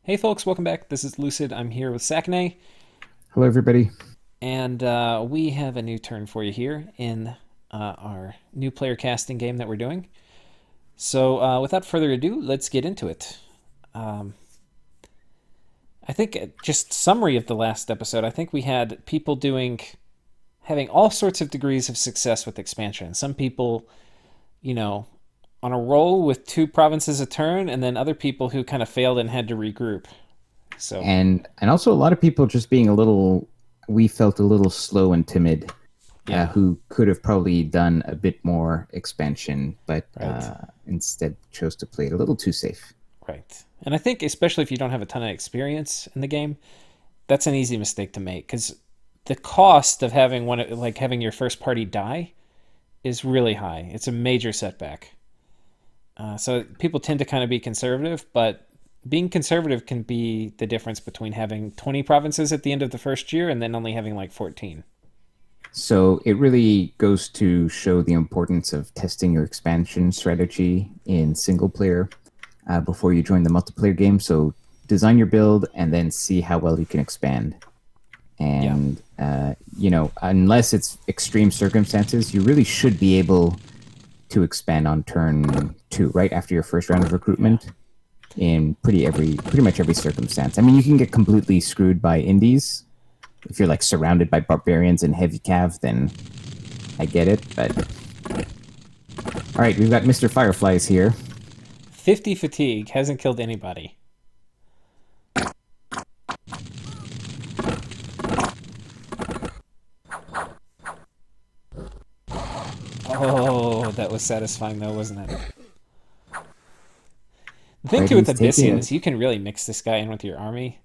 Hey folks, welcome back. This is Lucid. I'm here with Sakne, Hello, everybody. and we have a new turn for you here in our new player casting game that we're doing. So, without further ado, let's get into it. Um, I think just summary of the last episode. I think we had people having all sorts of degrees of success with expansion. Some people, you know, on a roll with two provinces a turn, and then other people who kind of failed and had to regroup. So, And also a lot of people just being we felt a little slow and timid, yeah, who could have probably done a bit more expansion, but right. instead chose to play it a little too safe. Right. And I think especially if you don't have a ton of experience in the game, that's an easy mistake to make because the cost of having your first party die is really high. It's a major setback. So people tend to kind of be conservative, but being conservative can be the difference between having 20 provinces at the end of the first year and then only having like 14. So it really goes to show the importance of testing your expansion strategy in single player before you join the multiplayer game. So design your build and then see how well you can expand. Yeah. And unless it's extreme circumstances, you really should be able to expand on turn two, right after your first round of Yeah. recruitment, in pretty much every circumstance. I mean, you can get completely screwed by indies if you're like surrounded by barbarians and heavy cav. Then I get it, but all right, we've got Mr. Fireflies here. 50 fatigue hasn't killed anybody. Oh, that was satisfying though, wasn't it? The thing Right, too with he's Abyssia taking is you can really mix this guy in with your army.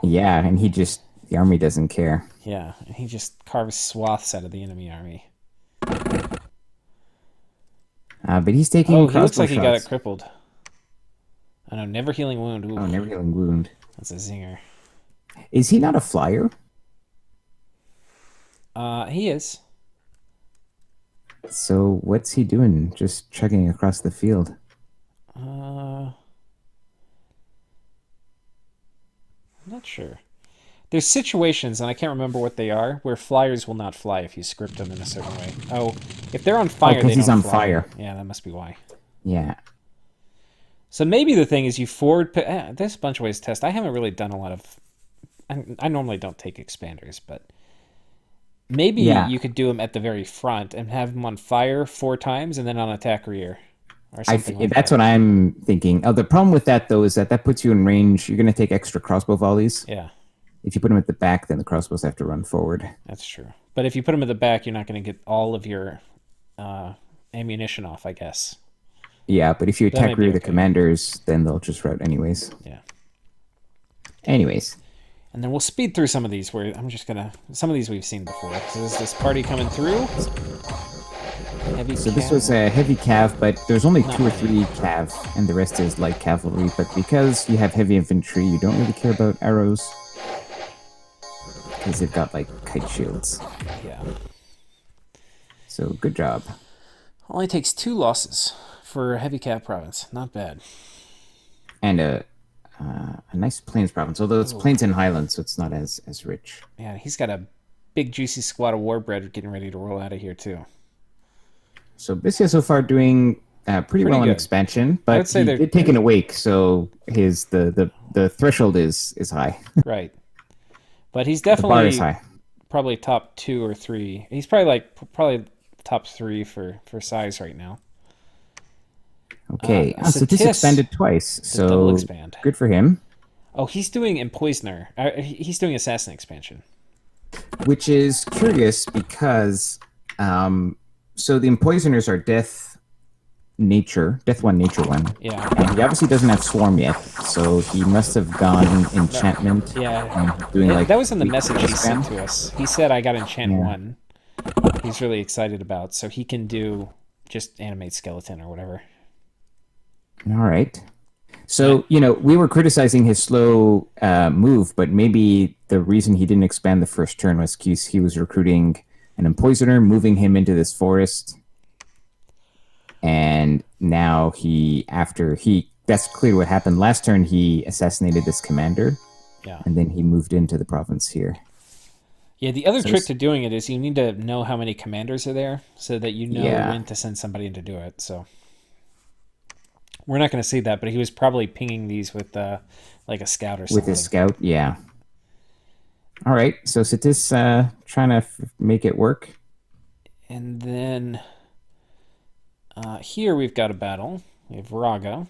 yeah, and the army doesn't care. Yeah, and he just carves swaths out of the enemy army. But he's taking Oh, he looks crossbow like he got it shots. crippled. I know, never healing wound. Ooh, Oh, never healing wound. that's a zinger. Is he not a flyer? He is. So what's he doing? Just chugging across the field? I'm not sure. There's situations, and I can't remember what they are, where flyers will not fly if you script them in a certain way. Oh, if they're on Oh, fire, because they he's don't on fly. fire. Yeah, that must be why. Yeah. So maybe the thing is you forward. There's a bunch of ways to test. I haven't really done a lot of. I normally don't take expanders, but maybe Yeah. you could do them at the very front and have them on fire 4 times and then on attack rear or something like That's that. what I'm thinking. Oh, the problem with that though is that puts you in range. You're going to take extra crossbow volleys. Yeah, If you put them at the back, then the crossbows have to run forward. that's true. But if you put them at the back, you're not going to get all of your uh, ammunition off, I guess. Yeah, but if you That attack might be rear the okay. commanders, then they'll just rout anyways. Yeah. Anyways, And then we'll speed through some of these where I'm just going to. Some of these we've seen before. So there's this party coming through. Heavy so this cat. was a heavy cav, but there's only Not two or many. three cav, and the rest is light cavalry. But because you have heavy infantry, you don't really care about arrows because they've got like kite shields. Yeah. So good job. Only takes 2 losses for a heavy cat province. Not bad. And a nice plains province, although it's Ooh. plains and highlands, so it's not as rich. Yeah, he's got a big juicy squad of warbread getting ready to roll out of here too. So Bissia so far doing pretty Pretty well in good. expansion, I would but say he they're did take an awake, so his the threshold is high. right. But he's The bar is definitely high. probably top 2 or 3. He's probably top 3 for size right now. Okay, so this Satis expanded twice, is double so expand. good for him. Oh, he's doing Empoisoner. He's doing Assassin expansion. Which is curious because so the empoisoners are death one, nature one, Yeah. and he obviously doesn't have swarm yet, so he must have gone enchantment Yeah. and doing like That was in the weak message he spam. sent to us. He said I got enchant Yeah. 1. He's really excited about, so he can do just animate skeleton or whatever. All right. Yeah. So, we were criticizing his slow move, but maybe the reason he didn't expand the first turn was because he was recruiting an empoisoner, moving him into this forest. And now after he that's clearly what happened. Last turn, he assassinated this commander, Yeah. and then he moved into the province here. Yeah, the other So trick to doing it is you need to know how many commanders are there so that you know yeah, when to send somebody in to do it. So we're not going to see that, but he was probably pinging these with like a scout or with his something. scout, yeah. All right, so Satis trying to make it work. And then here we've got a battle. We have Raga.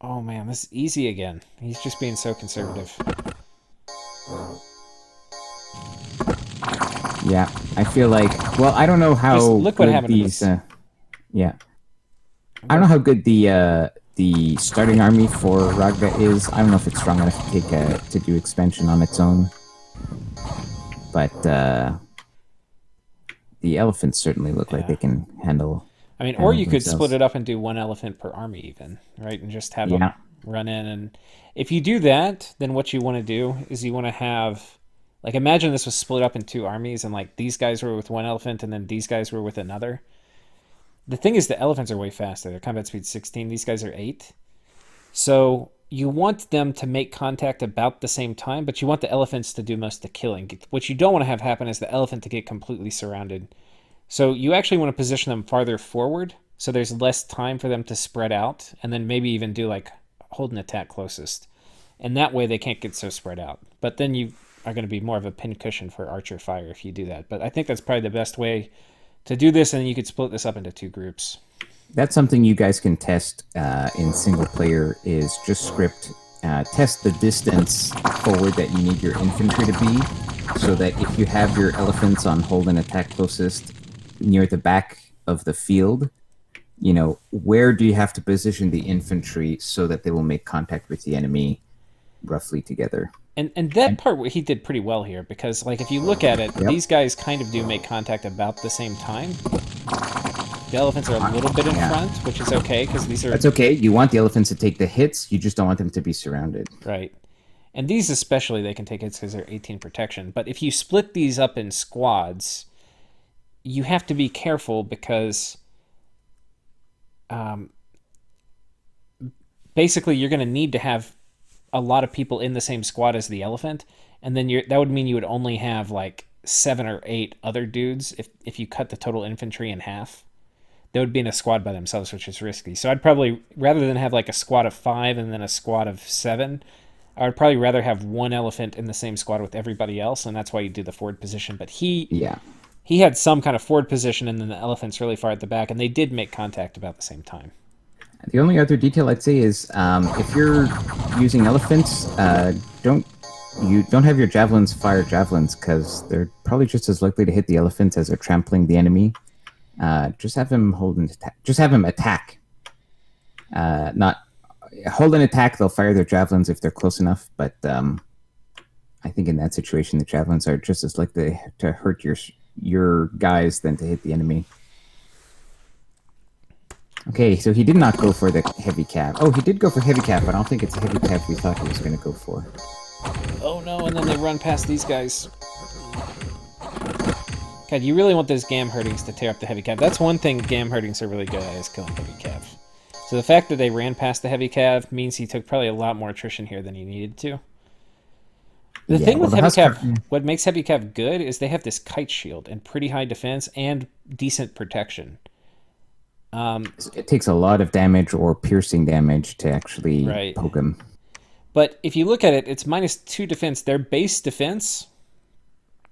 Oh man, this is easy again. He's just being so conservative. Yeah, I feel like. Well, I don't know Just how look what good happened to these. this. Yeah, I don't know how good the starting army for Ragda is. I don't know if it's strong enough to take to do expansion on its own, but the elephants certainly look like Yeah. they can I mean, or handle you could split themselves. it up and do one elephant per army, even, right? And just have them Yeah, run in. And if you do that, then what you want to do is you want to have, like, imagine this was split up in two armies, and like these guys were with one elephant, and then these guys were with another. The thing is, the elephants are way faster. Their combat speed 16. These guys are 8. So you want them to make contact about the same time, but you want the elephants to do most of the killing. What you don't want to have happen is the elephant to get completely surrounded. So you actually want to position them farther forward so there's less time for them to spread out, and then maybe even do like hold an attack closest. And that way they can't get so spread out. But then you are going to be more of a pincushion for archer fire if you do that. But I think that's probably the best way to do this, and you could split this up into two groups. that's something you guys can test in single player. Is just script test the distance forward that you need your infantry to be, so that if you have your elephants on hold and attack closest near the back of the field, you know, where do you have to position the infantry so that they will make contact with the enemy roughly together? And that And, part he did pretty well here because like if you look at it, yep. these guys kind of do make contact about the same time. The elephants are a little bit in Yeah. front, which is okay because these are That's okay. You want the elephants to take the hits. You just don't want them to be surrounded. right. And these especially they can take hits because they're 18 protection. But if you split these up in squads, you have to be careful because um, basically you're going to need to have a lot of people in the same squad as the elephant, and then that would mean you would only have like 7 or 8 other dudes if you cut the total infantry in half. They would be in a squad by themselves, which is risky. So I'd probably rather than have like a squad of 5 and then a squad of 7, I would probably rather have one elephant in the same squad with everybody else, and that's why you do the forward position. But Yeah. he had some kind of forward position, and then the elephants really far at the back, and they did make contact about the same time. The only other detail I'd say is if you're using elephants, don't you don't have your javelins fire javelins because they're probably just as likely to hit the elephants as they're trampling the enemy. Just have him hold an attack. Just have him attack. Not hold an attack. They'll fire their javelins if they're close enough. But I think in that situation, the javelins are just as likely to hurt your guys than to hit the enemy. Okay, so he did not go for the heavy cap. Oh, he did go for heavy cap, but I don't think it's a heavy cap we thought he was going to go for. Oh no, and then they run past these guys. God, you really want those gam herdings to tear up the heavy cav. That's one thing gam herdings are really good at is killing heavy cav. So the fact that they ran past the heavy cav means he took probably a lot more attrition here than he needed to. The Yeah, thing well, with the heavy Husker, cav, what makes heavy cav good is they have this kite shield and pretty high defense and decent protection. it takes a lot of damage or piercing damage to actually Right. poke him. But if you look at it, it's -2 defense. Their base defense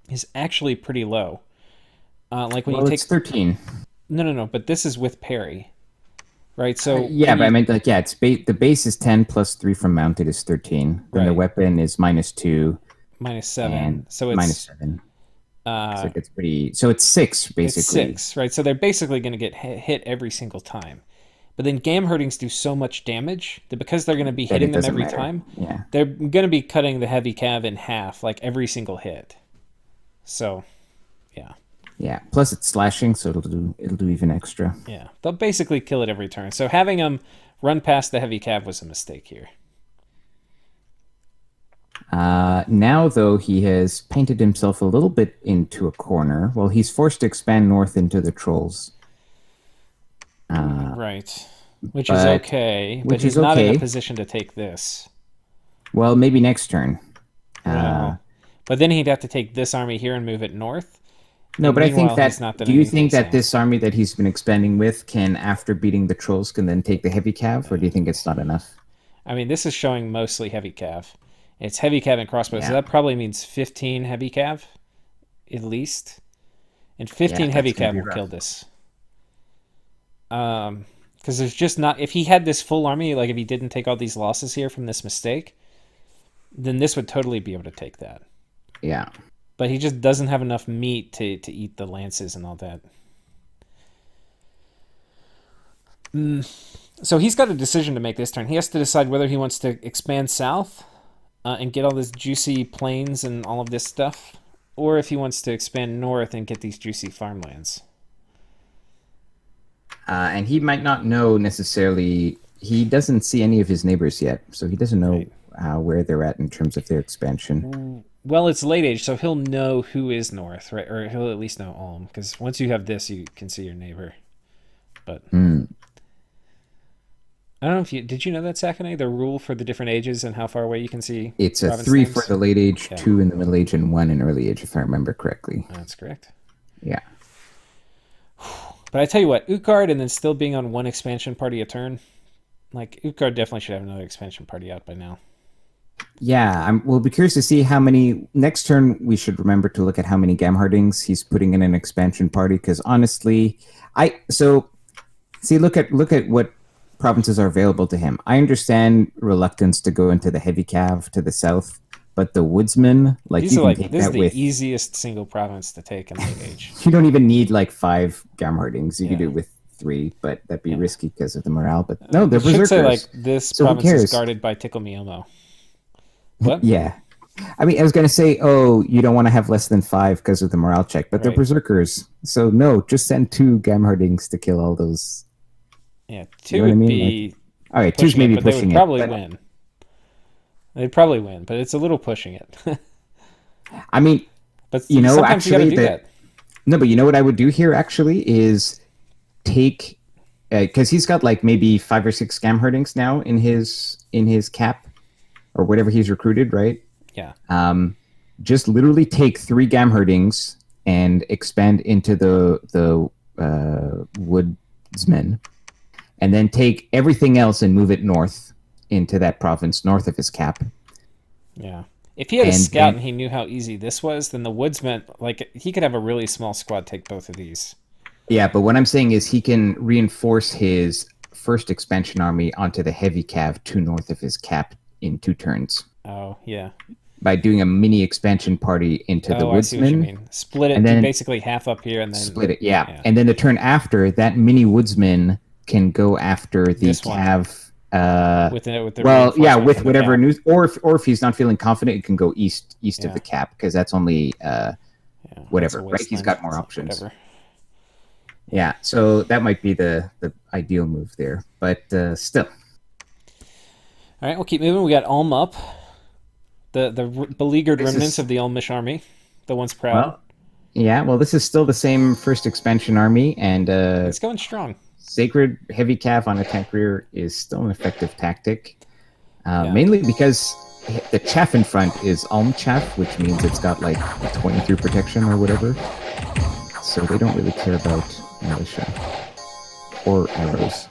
is actually pretty low. Like when Well, you take it's 13. no, but this is with parry, right? So Yeah, when but I you meant like yeah, it's the base is 10 plus 3 from mounted is 13. Then the right weapon is -2 -7, and so -7. So uh, it gets pretty. So it's 6 it's basically. 6, right? So they're basically going to get hit every single time. But then gam herdings do so much damage that because they're going to be That hitting it them doesn't every matter. time, Yeah, they're going to be cutting the heavy cav in half, like every single hit. So, yeah, yeah. Plus it's slashing, so it'll do even extra. yeah, they'll basically kill it every turn. So having them run past the heavy cav was a mistake here. Now though he has painted himself a little bit into a corner. Well, he's forced to expand north into the trolls. Right. Which is but okay, but which he's is not in a okay. position to take this. Well, maybe next turn. Uh, Well, but then he'd have to take this army here and move it north. no, And but I think meanwhile, he's that. not done Do you anything think that south. this army that he's been expanding with can, after beating the trolls, can then take the heavy cav, or do you think it's not enough? I mean, this is showing mostly heavy cav. It's heavy cav and crossbow, so Yeah, that probably means 15 heavy cav, at least. And yeah, 15 that's heavy gonna cav be will rough. kill this. Because there's just not. If he had this full army, like if he didn't take all these losses here from this mistake, then this would totally be able to take that. Yeah. But he just doesn't have enough meat to eat the lances and all that. So he's got a decision to make this turn. He has to decide whether he wants to expand south and get all this juicy plains and all of this stuff, or if he wants to expand north and get these juicy farmlands. And he might not know necessarily. He doesn't see any of his neighbors yet, so he doesn't know Right. where they're at in terms of their expansion. Well, it's late age, so he'll know who is north, right? Or he'll at least know Ulm, because once you have this, you can see your neighbor. But I don't know if you did you know that, Sakane, the rule for the different ages and how far away you can see It's a province 3 for names? the late age, Yeah, 2 in the middle age, and 1 in early age, if I remember correctly. that's correct. Yeah. But I tell you what, Utgard and then still being on one expansion party a turn, like Utgard definitely should have another expansion party out by now. Yeah, we'll be curious to see how many. Next turn, we should remember to look at how many Gamhardings he's putting in an expansion party, because honestly, see, look at what provinces are available to him. I understand reluctance to go into the heavy cav to the south, but the woodsman, like, These you are can like take this is that the with. easiest single province to take in late age. You don't even need like 5 Gamhardings. You could Yeah, do it with 3, but that'd be yeah. risky because of the morale. But no, they're It should say like berserkers, this so who province is cares? guarded by Tickle Me Elmo. What? Yeah. I mean, I was gonna say, oh, you don't want to have less than 5 because of the morale check, but they're Right. berserkers, so no, just send 2 Gamhardings to kill all those. Yeah, You two know what I would mean? Like, be all right, two's pushing it, maybe but they would pushing it, probably but win. They'd probably win, but it's a little pushing it. I mean, But sometimes you got to actually, do that. no, but you know what I would do here actually is take, because he's got like maybe 5 or 6 Gamhardings now in his cap or whatever he's recruited, right? Yeah. Just literally take 3 Gamhardings and expand into the woodsmen, and then take everything else and move it north into that province north of his cap. Yeah. If he had a And scout then, and he knew how easy this was, then the woodsman, like, he could have a really small squad take both of these. yeah, but what I'm saying is he can reinforce his first expansion army onto the heavy cav to north of his cap in 2 turns Oh, yeah. by doing a mini expansion party into the Oh, I see what you woodsman, mean. Split it, and do then basically half up here and then, split it. Yeah, yeah, and then the turn after that, mini woodsman can go after the this one cav. with the Well, yeah, reinforcement with from the whatever cap. news, or if he's not feeling confident, it can go east of Yeah, the cap, because that's only yeah. That's a whatever, right? He's wasteland. got more So options. whatever. Yeah, so that might be the ideal move there, but still. All right, we'll keep moving. We got Ulm up. The beleaguered This remnants is of the Ulmish army, the once proud. well, yeah. Well, this is still the same first expansion army, and It's going strong. sacred heavy cav on attack rear is still an effective tactic, Yeah. mainly because the chaff in front is Ulm chaff, which means it's got like 23 protection or whatever. So they don't really care about militia or arrows,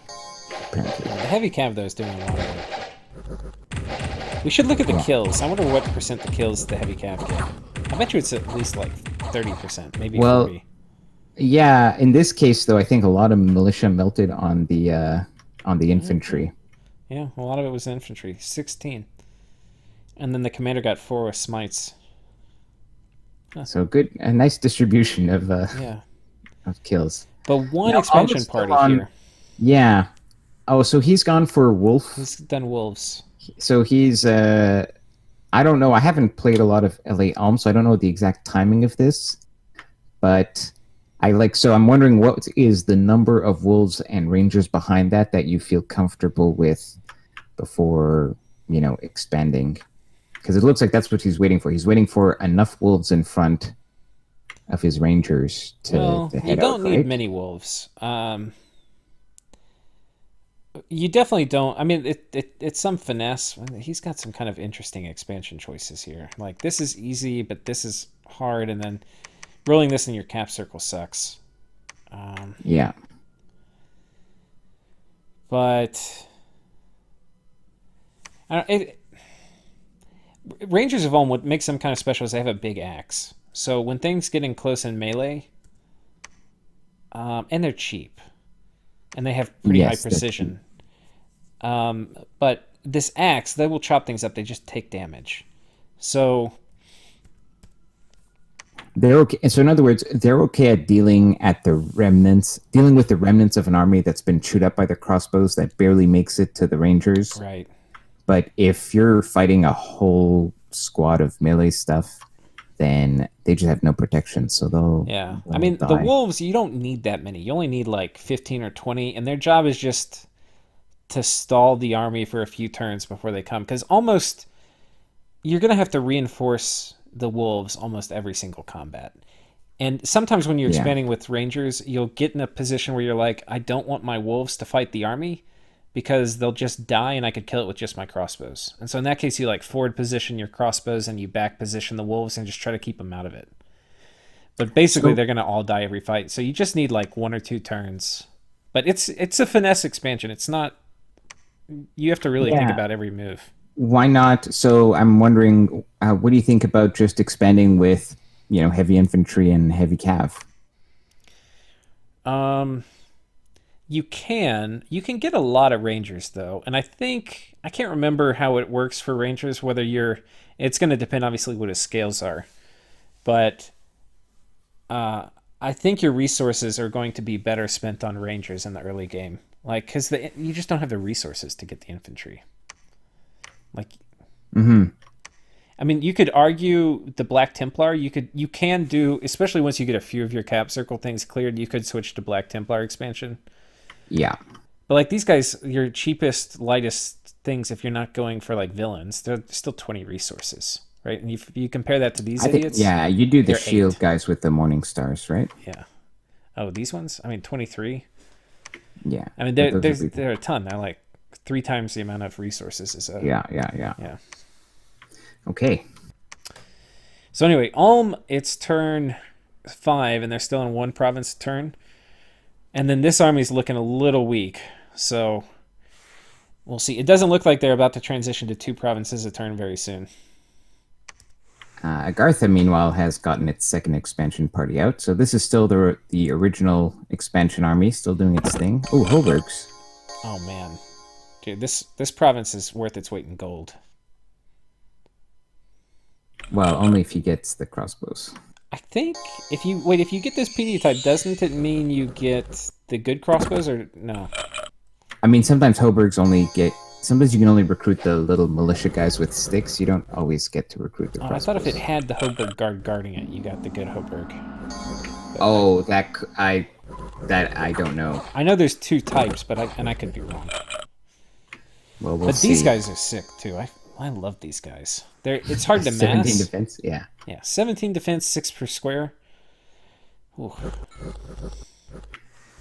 apparently. The heavy cav though is doing a lot of work. We should look at the Yeah. kills. I wonder what percent the kills the heavy cav get. I bet you it's at least like 30%, maybe Well, 40. yeah. In this case, though, I think a lot of militia melted on the infantry. Yeah, a lot of it was infantry. 16. And then the commander got 4 with smites. So good, a nice distribution Yeah. of kills. But one Now, Alm expansion is still party on. here. Yeah. Oh, so he's gone for wolf. He's done wolves. So he's I don't know. I haven't played a lot of LA Alm, so I don't know the exact timing of this. But so I'm wondering what is the number of wolves and rangers behind that you feel comfortable with before, expanding. Because it looks like that's what he's waiting for. He's waiting for enough wolves in front of his rangers to Well, you head don't out, need right? many wolves. You definitely don't. I mean, it's some finesse. He's got some kind of interesting expansion choices here. Like this is easy, but this is hard, and then rolling this in your cap circle sucks. Um, Yeah. but I don't, Rangers of Ulm, what makes them kind of special is they have a big axe. So when things get in close in melee, and they're cheap, and they have pretty high Yes, they're cheap. precision. But this axe, they will chop things up. They just take damage. So They're okay. So in other words, they're okay at dealing with the remnants of an army that's been chewed up by the crossbows that barely makes it to the Rangers. right, But if you're fighting a whole squad of melee stuff, then they just have no protection, so yeah. I they'll mean, the die. wolves, you don't need that many. You only need like 15 or 20, and their job is just to stall the army for a few turns before they come. Because almost you're gonna have to reinforce the wolves almost every single combat. And sometimes when you're Yeah. expanding with rangers, you'll get in a position where you're like, I don't want my wolves to fight the army because they'll just die and I could kill it with just my crossbows. And so in that case, you like forward position your crossbows and you back position the wolves and just try to keep them out of it. But basically, So they're gonna all die every fight. So you just need like one or two turns. But it's a finesse expansion. It's not. You have to really think yeah, about every move. why not? So I'm wondering, what do you think about just expanding with, heavy infantry and heavy cav? Um, you can get a lot of rangers though, and I think I can't remember how it works for rangers. Whether you're, it's going to depend obviously what his scales are, but uh, I think your resources are going to be better spent on rangers in the early game, like because you just don't have the resources to get the infantry. Like, Hmm. I mean, you could argue the Black Templar. You can do, especially once you get a few of your cap circle things cleared. You could switch to Black Templar expansion. Yeah. But like these guys, your cheapest, lightest things, if you're not going for like villains, they're still 20 resources, right? And if you compare that to these I think, idiots, yeah, you do the they're shield eight. guys with the morning stars, right? Yeah. Oh, these ones? I mean, 23. Yeah. I mean, Those would be, they're a ton. They're like three times the amount of resources as a yeah, yeah, yeah. yeah. Okay. So anyway, Ulm, it's turn 5, and they're still in one province turn. And then this army's looking a little weak. So we'll see. It doesn't look like they're about to transition to two provinces a turn very soon. Agartha, meanwhile, has gotten its second expansion party out. So this is still the original expansion army, still doing its thing. Oh, Hoburgs. Oh man, dude, this province is worth its weight in gold. Well, only if he gets the crossbows. I think if you get this PD type, doesn't it mean you get the good crossbows or no? I mean, sometimes Hoburgs only get. Sometimes you can only recruit the little militia guys with sticks. You don't always get to recruit the Oh, I thought if it crossbows. had the Hoburg guard guarding it, you got the good Hoburg. But Oh, that I don't know. I know there's two types, but I could be wrong. Well, we'll But these see. guys are sick too. I love these guys. It's hard to 17 mass. defense. Yeah. Yeah, 17 defense, 6 per square. Ooh. And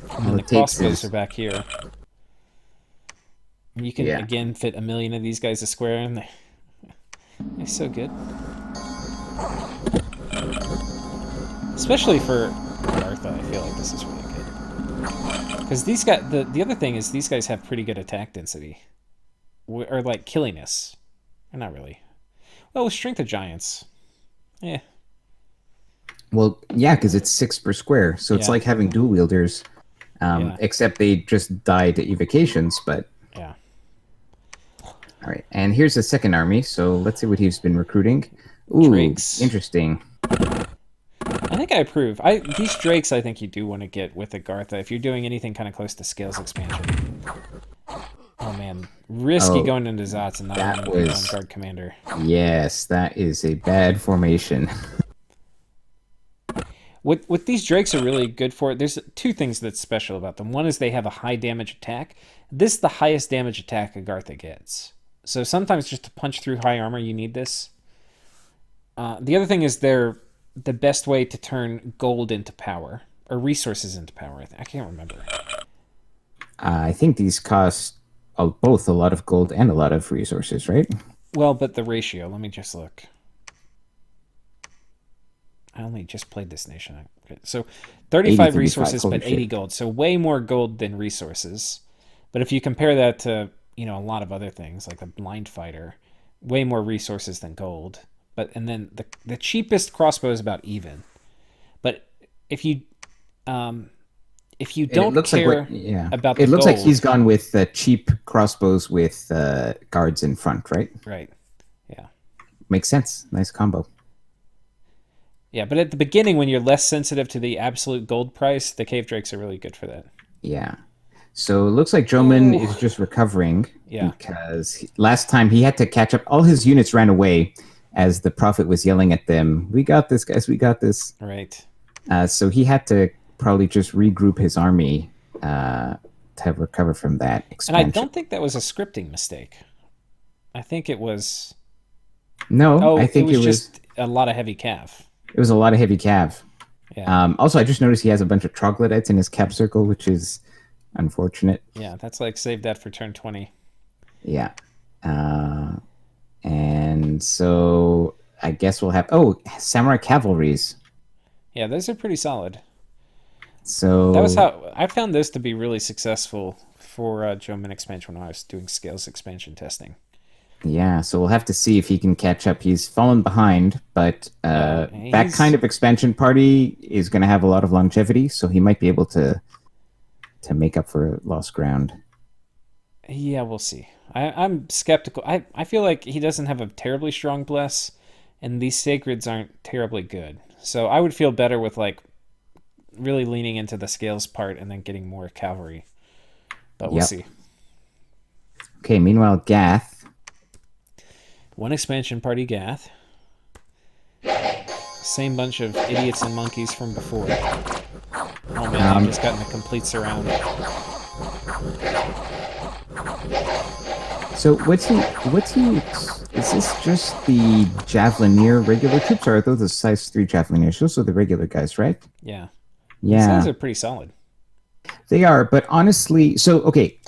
then All the it takes crossbows are is back here. You can yeah. again fit a million of these guys a square, and they're so good. Especially for Gartha, I feel like this is really good. Because these guys, the other thing is these guys have pretty good attack density, or like killiness. Or not really. Well, with Strength of Giants, yeah, Well, yeah, because it's 6 per square, so it's yeah, like having dual wielders. yeah, Except they just die to evocations. But yeah. all right, and here's the second army. So let's see what he's been recruiting. Ooh, Drakes. interesting. I think I approve. These Drakes, I think you do want to get with Agartha if you're doing anything kind of close to scales expansion. Oh man, risky Oh, going into Zotz and not that having a good one was guard commander. yes, that is a bad formation. What these Drakes are really good for, there's two things that's special about them. One is they have a high damage attack. This is the highest damage attack Agartha gets. So sometimes just to punch through high armor, you need this. The other thing is they're the best way to turn gold into power or resources into power. I can't remember. I think these cost both a lot of gold and a lot of resources, right? Well, but the ratio. Let me just look. I only just played this nation. So 80, 35 35. resources, Holy but 80 shit. gold. So way more gold than resources. But if you compare that to, a lot of other things like a blind fighter, way more resources than gold. But and then the cheapest crossbow is about even. But if you um, if you And it don't looks like care yeah. about the It looks like he's gold, gone with cheap crossbows with guards in front, right? right? Yeah. Makes sense. Nice combo. Yeah, but at the beginning, when you're less sensitive to the absolute gold price, the cave drakes are really good for that. Yeah. So it looks like Joman Ooh, is just recovering yeah, because last time he had to catch up. All his units ran away as the prophet was yelling at them, "We got this, guys. We got this." right. So he had to probably just regroup his army to recover from that And I expansion. don't think that was a scripting mistake. I think it was. No, I Oh, it think was just a lot of heavy calf. it was a lot of heavy cav. Yeah, Also, I just noticed he has a bunch of troglodytes in his cap circle, which is unfortunate. yeah. That's like save that for turn 20. Yeah. Uh, and so I guess we'll have samurai cavalries. Yeah, those are pretty solid. That was So how I found this to be really successful for German expansion when I was doing scales expansion testing. yeah, so we'll have to see if he can catch up. He's fallen behind, but Yeah, that kind he's of expansion party is going to have a lot of longevity, so he might be able to make up for lost ground. yeah. We'll see. I'm skeptical. I feel like he doesn't have a terribly strong bless, and these sacreds aren't terribly good. So I would feel better with like really leaning into the scales part and then getting more cavalry. But we'll Yep. see. Okay. Meanwhile, Gath. One expansion party Gath. Same bunch of idiots and monkeys from before. Oh man, they've Um, just gotten a complete surround. so what's he? What's he? Is this just the Javelineer regular troops, or are those the size 3 Javelineers? Those are the regular guys, right? Yeah. These guys Yeah, are pretty solid. they are. But honestly, so okay,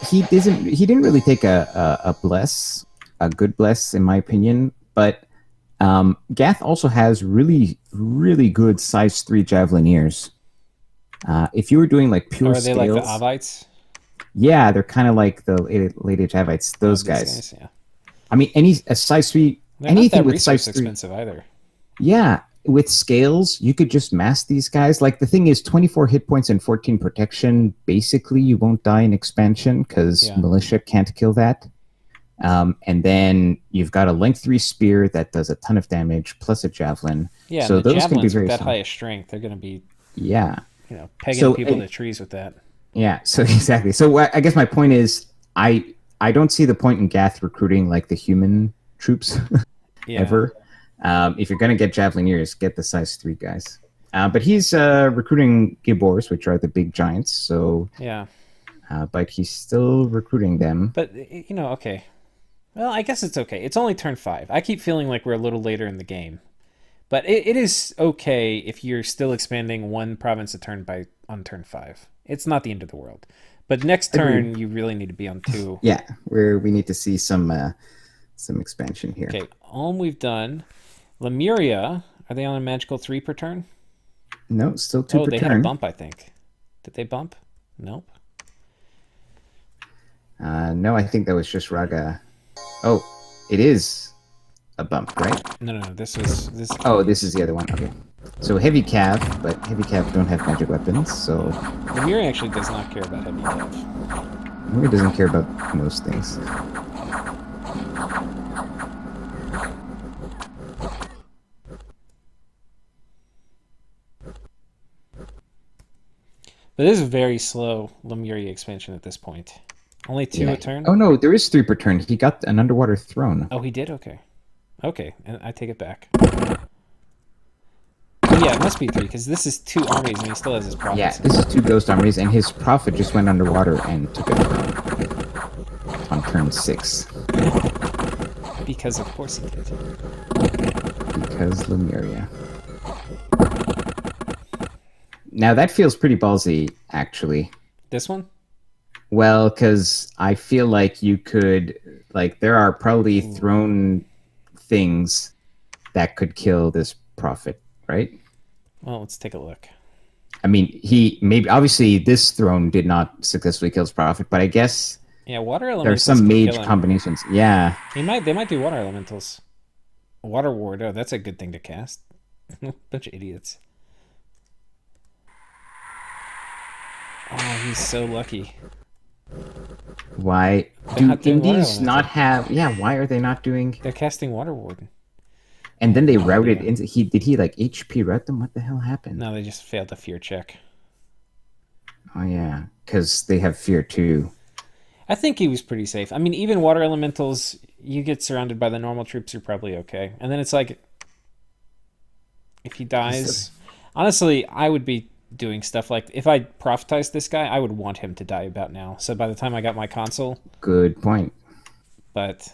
he didn't really take a bless, a good bless, in my opinion. But Gath also has really, really good size 3 Javelineers. If you were doing like Or pure are they like the scales, Avites? yeah, they're kind of like the late age Havites, Oh, those these guys. guys, yeah. I mean, any a size 3, They're not anything that with resource size 3, expensive either. yeah, with scales, you could just mass these guys. Like the thing is, 24 hit points and 14 protection. Basically, you won't die in expansion because Yeah. militia can't kill that. And then you've got a length 3 spear that does a ton of damage plus a javelin. Yeah, and So the those can be javelins with very that solid. highest strength, they're going to be, Yeah. pegging So people to trees with that. yeah. So exactly. So I guess my point is, I don't see the point in Gath recruiting like the human troops Yeah. ever. If you're gonna get Javelineers, get the size 3 guys. But he's recruiting Gibors, which are the big giants. So, Yeah. but he's still recruiting them. But, okay. Well, I guess it's okay. It's only turn 5. I keep feeling like we're a little later in the game. But it is okay if you're still expanding one province a turn on turn 5. It's not the end of the world. But next Agreed. turn, you really need to be on 2. Yeah, where we need to see some expansion here. Okay, Ulm we've done. Lemuria, are they on a magical 3 per turn? No, still 2 Oh, per they had a turn. bump, I think. Did they bump? Nope. No, I think that was just Raga. Oh, it is a bump, right? No. This is Oh, this is the other one. Okay. So heavy cav, but heavy cav don't have magic weapons, so Lemuria actually does not care about heavy cav. he doesn't care about most things. But it is a very slow Lemuria expansion at this point. Only 2 a turn? Oh no, there is 3 per turn. He got an underwater throne. Oh, he did? Okay. Okay, and I take it back. Oh, yeah, it must be 3, because this is 2 armies and he still has his prophets. Yeah, this is 2 ghost armies, and his prophet just went underwater and took it on turn 6. Because of course he did. Because Lemuria. Now that feels pretty ballsy, actually. This one? Well, because I feel like you could, like, there are probably Ooh. thrown things that could kill this prophet, right? Well, let's take a look. I mean, he maybe obviously this throne did not successfully kill his prophet, but I guess Yeah, water there are elementals some can kill mage him. combinations. Yeah, They might do water elementals. Water ward. Oh, that's a good thing to cast. Bunch of idiots. Oh, he's so lucky. why They're do not doing water indies not elemental. have? Yeah, why are they not doing? They're casting water ward. I And have then they no routed idea. into he did he like HP route them? What the hell happened? No, they just failed the fear check. Oh yeah, because they have fear too. I think he was pretty safe. I mean, even water elementals, you get surrounded by the normal troops, you're probably okay. And then it's like, if he He's still, dies, honestly, I would be doing stuff like if I prophetize this guy, I would want him to die about now. So by the time I got my console, good point. but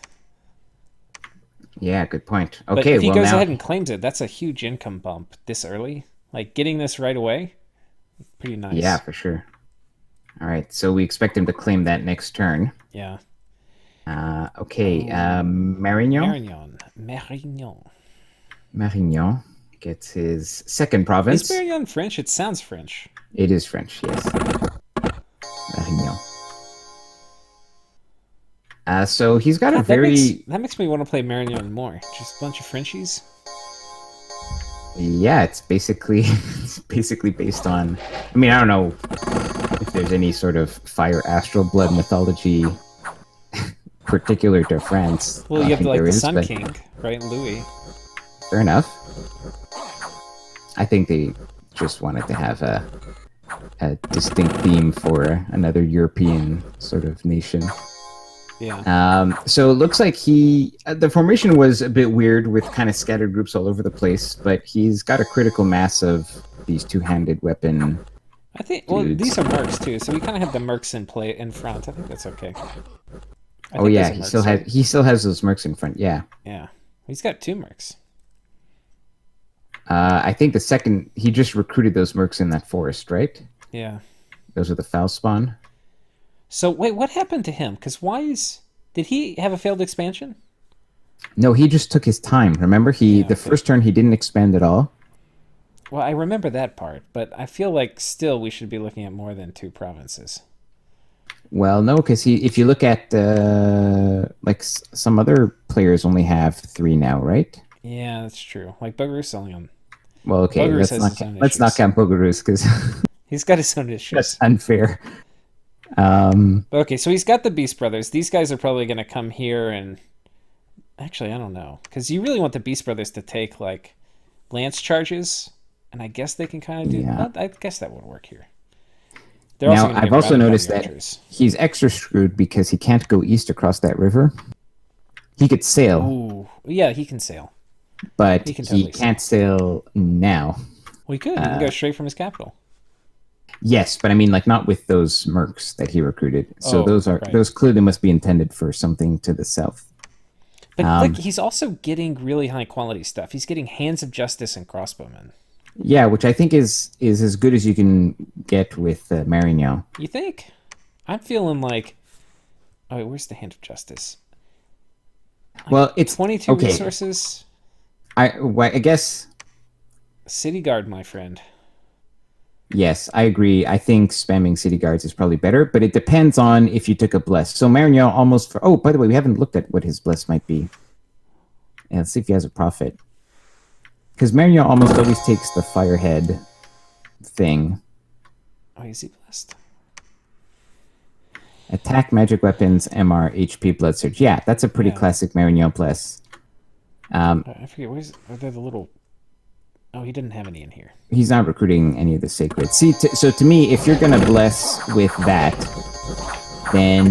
Yeah, good point. but Okay, if he well goes now, ahead and claims it, that's a huge income bump this early. Like getting this right away, pretty yeah, nice. for sure. All right, so we expect him to claim that next turn. Yeah. Okay, Oh, Marignan. Marignan. Marignan gets his second Is province. Marignan French? It sounds French. It is French, yes. Marignan. So he's got a God, very, that makes me want to play Marignan more. Just a bunch of Frenchies. yeah, it's basically it's basically based on. I mean, I don't know if there's any sort of fire astral blood mythology particular to France. I Well, you don't have think like there the is, Sun but King, right? Louis. fair enough. I think they just wanted to have a distinct theme for another European sort of nation. Yeah. So it looks like the formation was a bit weird with kind of scattered groups all over the place, but he's got a critical mass of these two-handed weapon I think. Well, these dudes. are mercs too, so we kind of have the mercs in play in front. I think that's okay. I Oh think those yeah, are mercs, right? he still has those mercs in front. Yeah, Yeah. He's got two mercs. I think the second he just recruited those mercs in that forest, right? Yeah. Those are the foul spawn. So wait, what happened to him? Because why is did he have a failed expansion? No, he just took his time. Remember, Yeah. the Okay. first turn he didn't expand at all. Well, I remember that part, but I feel like still we should be looking at more than two provinces. Well, no, because if you look at like some other players only have three now, right? Yeah, that's true. Like Bogarus only on Well, okay, Bogarus has his own let's not issues. count Bogarus because He's got his own that's issues. unfair. Um, Okay, so he's got the Beast Brothers. These guys are probably going to come here and actually, I don't know, because you really want the Beast Brothers to take like lance charges, and I guess they can kind of do. yeah. Well, I guess that would work here. They're also Now going to I've get also routed by the noticed that archers. he's extra screwed because he can't go east across that river. He could sail, Ooh, yeah, he can sail. but He can he totally can't sail. sail now. Well, he could. He can go straight from his capital. Yes, but I mean, like not with those mercs that he recruited. So Oh, right. those clearly must be intended for something to the south. But like, Um, he's also getting really high quality stuff. He's getting Hands of Justice and Crossbowmen. yeah, which I think is as good as you can get with Marignan. You think? I'm feeling like. Oh, wait, where's the Hand of Justice? Well, it's 22 okay. resources. I guess City Guard, my friend. yes, I agree. I think spamming city guards is probably better, but it depends on if you took a bless. So Marignan almost for. Oh, by the way, we haven't looked at what his bless might be. Yeah, let's see if he has a profit. Because Marignan almost always takes the firehead thing. Oh, is he blessed? Attack, magic weapons, MR, HP, blood surge. Yeah, that's a pretty Yeah. classic Marignan bless. I forget. Are there the little. Oh, he didn't have any in here. He's not recruiting any of the sacred. See, so to me, if you're gonna bless with that, then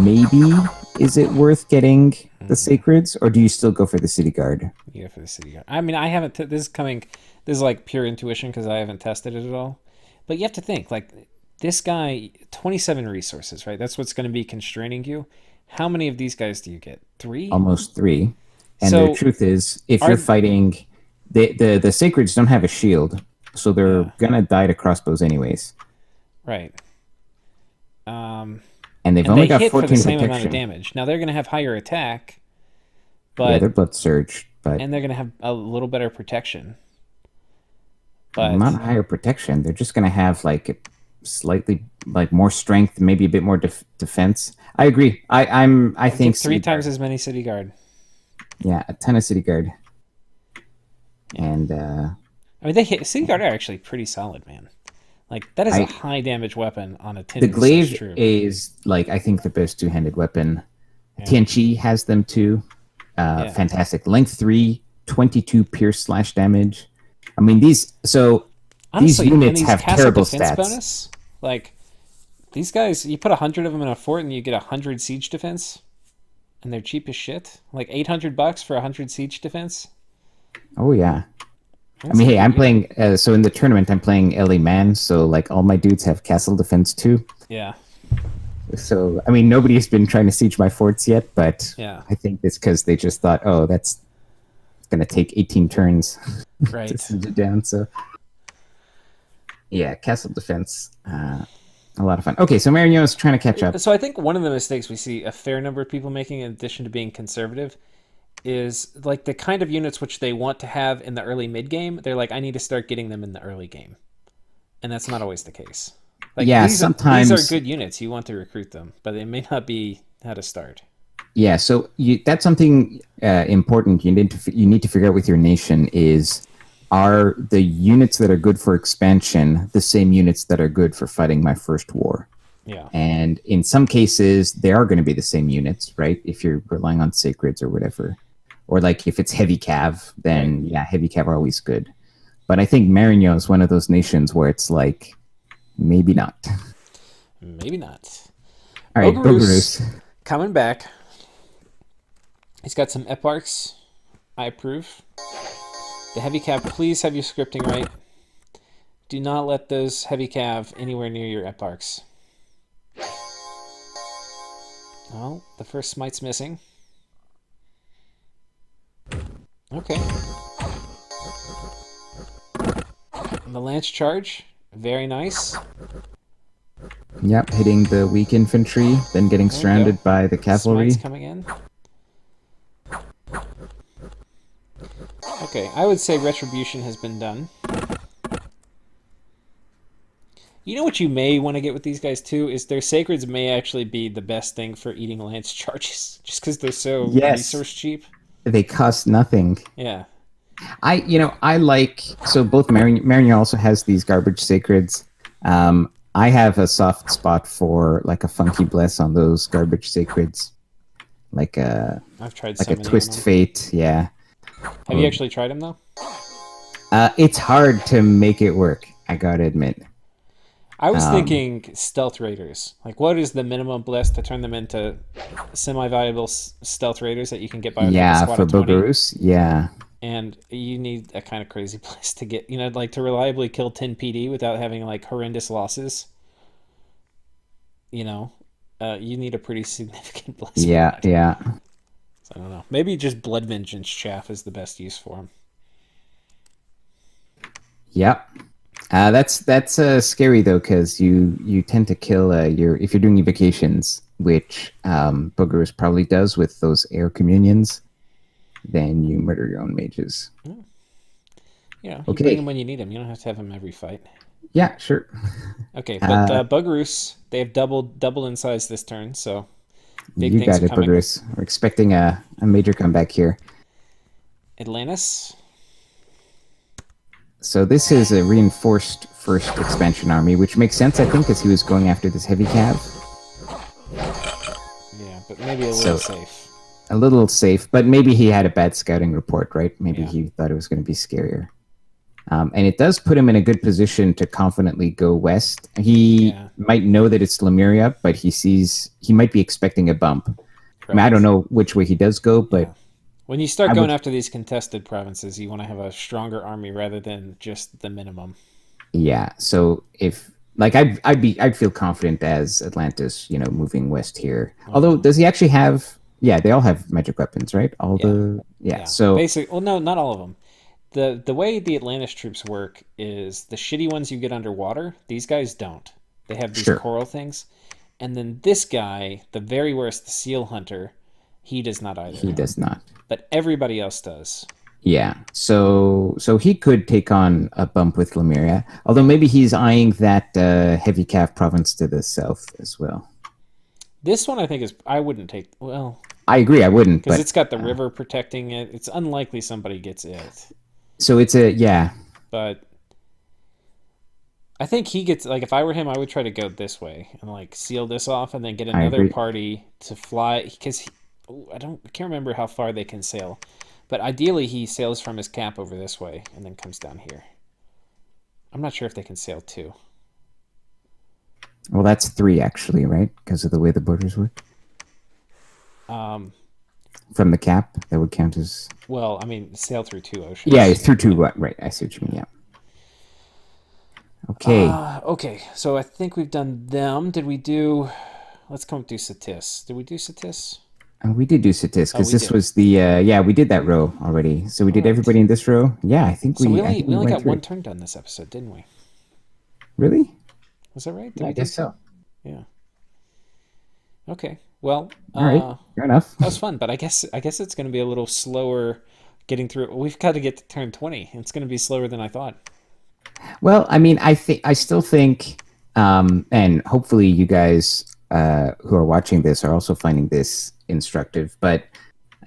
maybe is it worth getting the sacreds, or do you still go for the city guard? You go for the City Guard. I mean, I haven't. This is coming. This is like pure intuition because I haven't tested it at all. But you have to think like this guy, 27 resources, right? That's what's going to be constraining you. How many of these guys do you get? Three? Almost three. And the So truth is, if are you're fighting, the sacreds don't have a shield, so they're yeah, gonna die to crossbows anyways. right. Um, and they've And only they got hit for the 14 same amount of protection. damage. Now they're going to have higher attack, Yeah, but they're blood surge, but and they're going to have a little better protection. not But higher protection. They're just going to have like slightly like more strength, maybe a bit more defense. I agree. I think get three City times Guard. as many city guard. Yeah, a ton of City Guard, Yeah, and I mean they hit city guard are actually pretty solid, man. Like that is a I high damage weapon on a the 10 resource glaive troop. is like I think the best two-handed weapon. Yeah, Tianchi has them too. yeah. Fantastic. Length 3, 22 pierce slash damage. I mean these Honestly, and units these have castle terrible defense stats. bonus, like these guys, you put 100 of them in a fort and you get 100 siege defense, and they're cheap as shit. Like $800 for 100 siege defense. Oh yeah. I That's mean, a hey, good I'm unit. playing. So in the tournament, I'm playing LA Man. So like all my dudes have castle defense too. Yeah, So I mean, nobody's been trying to siege my forts yet, but yeah, I think it's because they just thought, oh, that's going to take 18 turns to right. siege it down. So yeah, castle defense, a lot of fun. Okay, so Marino's trying to catch up. So I think one of the mistakes we see a fair number of people making, in addition to being conservative, is like the kind of units which they want to have in the early mid game. They're like, I need to start getting them in the early game, and that's not always the case. Like Yeah, these are sometimes. good units. You want to recruit them, but they may not be how to start. Yeah, so that's something important you need to figure out with your nation is are the units that are good for expansion the same units that are good for fighting my first war? Yeah, And in some cases, they are going to be the same units, right? If you're relying on sacreds or whatever. Or like if it's heavy cav, right. then yeah, heavy cav are always good. But I think Marigno is one of those nations where it's like, maybe not. Maybe not. All right, Bogarus Bogarus. coming back. He's got some eparchs. I approve. The heavy cav, please have your scripting right. Do not let those heavy cav anywhere near your eparchs. Well, the first smite's missing. Okay. The lance charge, very nice. Yep, hitting the weak infantry, then getting There we go. surrounded by the Smite's cavalry. coming in. Okay, I would say retribution has been done. You know what you may want to get with these guys too is their sacreds may actually be the best thing for eating lance charges, just because they're so Yes, resource cheap. they cost nothing. Yeah, I like so both Marigny also has these garbage sacreds. I have a soft spot for like a funky bless on those garbage sacreds, like a I've tried like so a many on twist them. fate. Yeah, Have you or actually tried them though? it's hard to make it work. I gotta admit. I was Um, thinking stealth raiders. Like, what is the minimum bless to turn them into semi-viable stealth raiders that you can get by with like a yeah, squad for of 20? Bogarus, yeah, And you need a kind of crazy bless to get, like to reliably kill 10 PD without having like horrendous losses. You know, you need a pretty significant bless for yeah, that. yeah, So I don't know. Maybe just blood vengeance chaff is the best use for them. yep. That's scary though because you tend to kill your if you're doing evocations, which Bogarus probably does with those air communions. Then you murder your own mages. You bring them Okay. when you need them. You don't have to have them every fight. Yeah, sure. Okay, but Uh, Bugaroos, they have double in size this turn, so big you things got are it, coming. Bogarus. We're expecting a major comeback here. Atlantis. So this is a reinforced first expansion army, which makes sense, I think, because he was going after this heavy cav. Yeah, but maybe a little So safe. a little safe, but maybe he had a bad scouting report, right? Maybe Yeah. he thought it was going to be scarier. And it does put him in a good position to confidently go west. He Yeah. might know that it's Lemuria, but he might be expecting a bump. I mean, I don't Right. know which way he does go, but Yeah. When you start I going would, after these contested provinces, you want to have a stronger army rather than just the minimum. yeah. So if like I'd feel confident as Atlantis, moving west here. Oh Although, yeah. does he actually have? Yeah, they all have magic weapons, right? All Yeah. the yeah. Yeah. So Basic. Well, no, not all of them. The way the Atlantis troops work is the shitty ones you get underwater. These guys don't. They have these sure. coral things, And then this guy, the very worst, the seal hunter, he does not either. He does not. But everybody else does. Yeah. So he could take on a bump with Lemuria, although maybe he's eyeing that heavy calf province to the south as well. This one I think is I wouldn't take well I agree. I wouldn't, because but it's got the river protecting it. It's unlikely somebody gets it. so it's a yeah. But I think he gets like if I were him, I would try to go this way and like seal this off, and then get I another agree. party to fly because I can't remember how far they can sail, but ideally he sails from his cap over this way and then comes down here. I'm not sure if they can sail too. Well, that's three actually, right? Because of the way the borders work. Um, From the cap, that would count as. well, I mean, sail through two oceans. Yeah, it's through two. Right. I see what you mean. Yeah. Okay. Okay, so I think we've done them. Did we do? Let's come do Satis. Did we do Satis? We did do Satis Oh, because we this did. was the yeah, we did that row already. So we All did right. everybody in this row. Yeah, So we I only think we we only went got through one it. turn done this episode, didn't we? Really? Was that right? Did Yeah, we I do guess two? so. Yeah. Okay. Well, All right, fair enough. that was fun, but I guess it's going to be a little slower getting through. We've got to get to turn 20. It's going to be slower than I thought. Well, I mean, I still think, and hopefully you guys who are watching this are also finding this instructive. But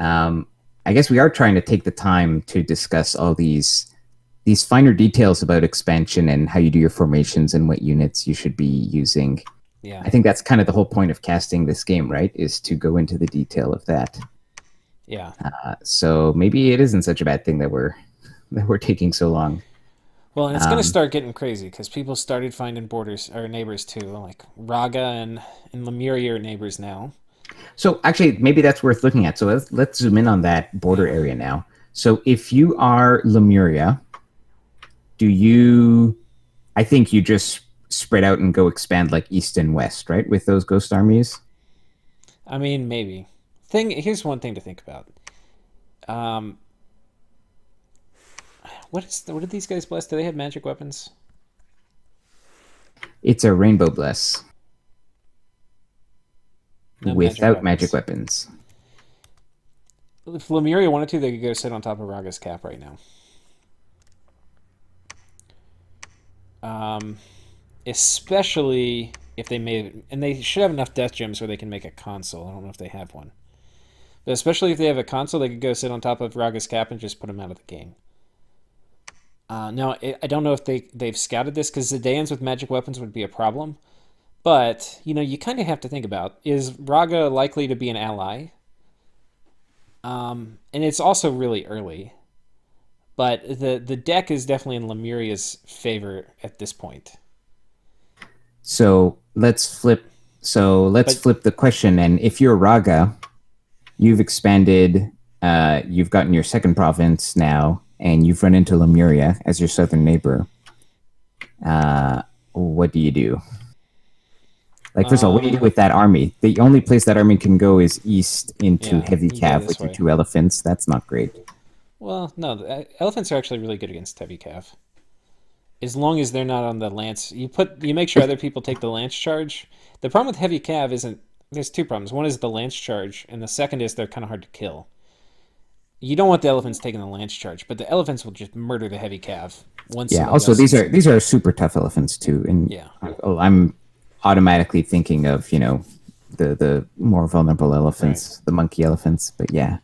um, I guess we are trying to take the time to discuss all these finer details about expansion and how you do your formations and what units you should be using. Yeah. I think that's kind of the whole point of casting this game, right? Is to go into the detail of that. Yeah. So maybe it isn't such a bad thing that we're taking so long. Well, and it's going to Um, start getting crazy because people started finding borders or neighbors too. Like Raga and Lemuria are neighbors now. So actually, maybe that's worth looking at. So let's zoom in on that border Yeah. area now. So if you are Lemuria, do you? I think you just spread out and go expand like east and west, right? With those ghost armies. I mean, maybe. Here's one thing to think about. Um, what did these guys bless? Do they have magic weapons? It's a rainbow bless No magic without magic weapons. weapons. If Lemuria wanted to, they could go sit on top of Raga's cap right now. Um, especially if they made, and they should have enough death gems where they can make a console. I don't know if they have one, but especially if they have a console, they could go sit on top of Raga's cap and just put him out of the game. Now, I don't know if they've scouted this because Zidans with magic weapons would be a problem. But you kind of have to think about: is Raga likely to be an ally? And it's also really early. But the deck is definitely in Lemuria's favor at this point. So let's flip. So let's But flip the question. And if you're Raga, you've expanded. You've gotten your second province now, and you've run into Lemuria as your southern neighbor. What do you do? Like, first of all, what do you do with that army? The only place that army can go is east into yeah, Heavy you go Cav this with your way. two elephants. That's not great. Well, no, elephants are actually really good against heavy cav. As long as they're not on the lance, you make sure other people take the lance charge. The problem with heavy cav isn't there's two problems. One is the lance charge, and the second is they're kind of hard to kill. You don't want the elephants taking the lance charge, but the elephants will just murder the heavy cav once Yeah. somebody Also, else these sees are them. these are super tough elephants too, and Yeah, I'm automatically thinking of the more vulnerable right. elephants, the monkey elephants. But yeah,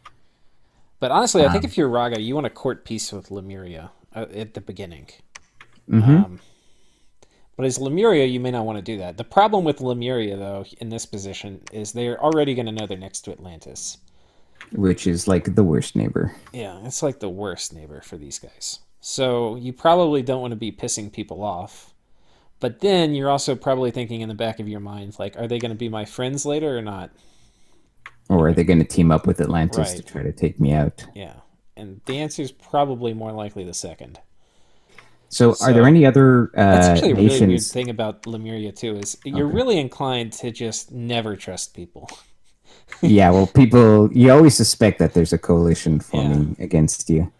But honestly, I think um, if you're Raga, you want to court peace with Lemuria at the beginning. mm-hmm. Um, but as Lemuria, you may not want to do that. The problem with Lemuria, though, in this position, is they're already going to know they're next to Atlantis. Which is like the worst neighbor. Yeah, it's like the worst neighbor for these guys. So you probably don't want to be pissing people off. But then you're also probably thinking in the back of your mind, like, are they going to be my friends later or not? Or are they going to team up with Atlantis to Right. try to take me out? Yeah. And the answer is probably more likely the second. So, are there So any other that's actually a really weird nations? thing about Lemuria too, is you're Okay. really inclined to just never trust people. Yeah, well, people, you always suspect that there's a coalition Yeah. forming against you.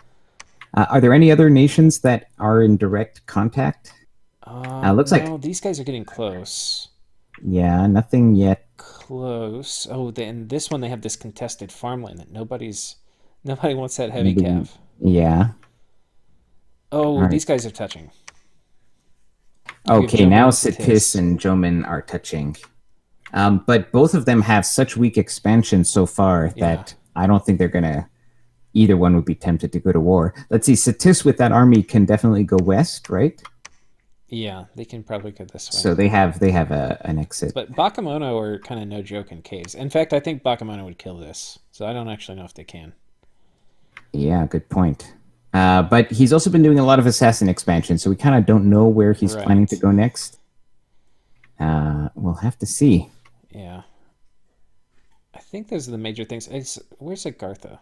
Are there any other nations that are in direct contact? Looks like No, these guys are getting close. Yeah, nothing yet. Close. Oh, then this one they have this contested farmland that nobody wants that heavy Nobody. cav. Yeah. Oh, All right. these guys are touching. We have Okay, Joman now and Sitis Satis. and Jomin are touching. But both of them have such weak expansion so far Yeah. that I don't think they're gonna. Either one would be tempted to go to war. Let's see. Sitis with that army can definitely go west, right? Yeah, they can probably go this way. So they have an exit. But Bakemono are kind of no joke in caves. In fact, I think Bakemono would kill this. So I don't actually know if they can. Yeah, good point. But he's also been doing a lot of assassin expansion, so we kind of don't know where he's planning to Right. go next. We'll have to see. Yeah. I think those are the major things. Where's Agartha?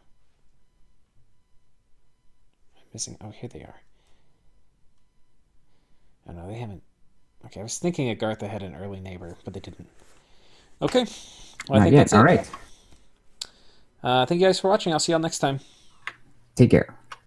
I'm missing. Oh, here they are. Oh, no, they haven't. Okay, I was thinking Agartha had an early neighbor, but they didn't. Okay. Well, I Not think yet. that's All it. right. Thank you guys for watching. I'll see y'all next time. Take care.